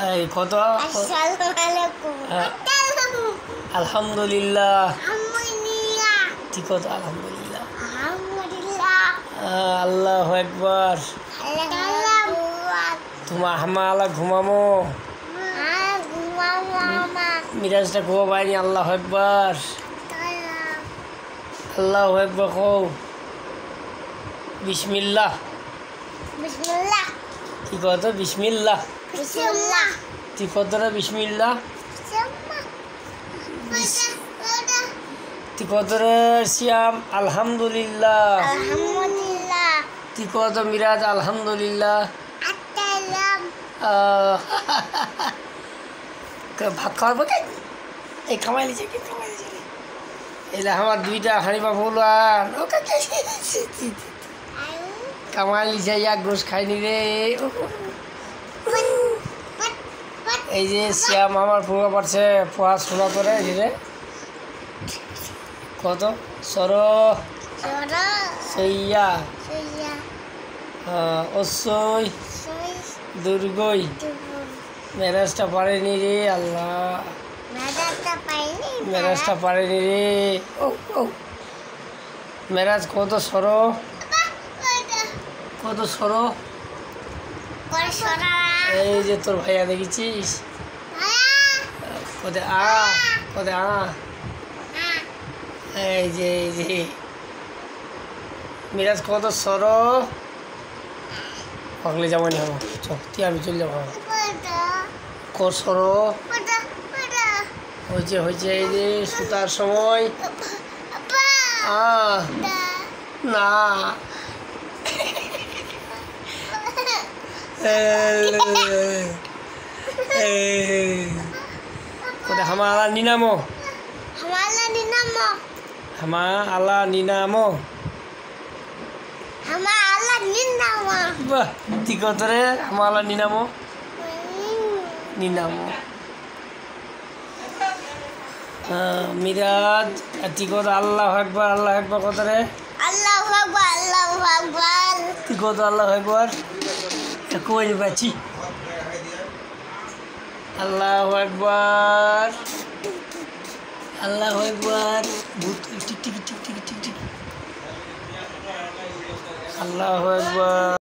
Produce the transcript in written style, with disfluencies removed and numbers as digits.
এই কত? আসসালামু আলাইকুম। আলহামদুলিল্লাহ। আলহামদুলিল্লাহ। ঠিক কত? আলহামদুলিল্লাহ। আলহামদুলিল্লাহ। আল্লাহু আকবার। আল্লাহ তোমার হামালা ঘুমামো মিরাজটা ঘুমাবাইনি। আল্লাহু আকবার। আল্লাহু আকবার কও। বিসমিল্লাহ। বিসমিল্লাহ। কি কত? বিসমিল্লাহ। বিসমিল্লাহ। কি কতটা? বিসমিল্লাহ। কি কতরে সিয়াম? আলহামদুলিল্লাহ। আলহামদুলিল্লাহ। কি কত মিরাজ? আলহামদুলিল্লাহ। আত্তালাম। ভাত খাওয়ার পরে এই খামাই লিছে কি খামাই লিছে এলে আমার দুইটা হাঁড়িপা ফুলান কামাই লিছে এক গোস খাইনি রে। এই যে শ্যাম আমার ফুয়া পারছে পড়াশোনা করে রে কত সর সইয়া অসই দুর্গই মেরাজটা পারেনি রে। আল্লাহ মেরাজটা পারেনি রে। ও ও মেরাজ কত সর কত সর। এই যে তোর ভাইয়া দেখেছিস কদে কদে এই যে মিরাজ কত সর। পাগলে যাবনি হবো তুই আমি চলে যাবো কত সর হয়েছে এই যে সুতার সময় না কোথায় হামা আলা নিনামো হামা আলা নিনামো বাহ ঠিক রে হামা আলা নিনামো নিনামো মিরাজ ঠিক আল্লাহ একবার আল্লাহ একবার কত রে আল্লাহু আকবার আল্লাহু আকবার ঠিক আল্লাহ একবার কই বাঁচি আল্লাহু আকবার আল্লাহু আকবার টিক টিক টিক টিক টিক টিক আল্লাহু আকবার।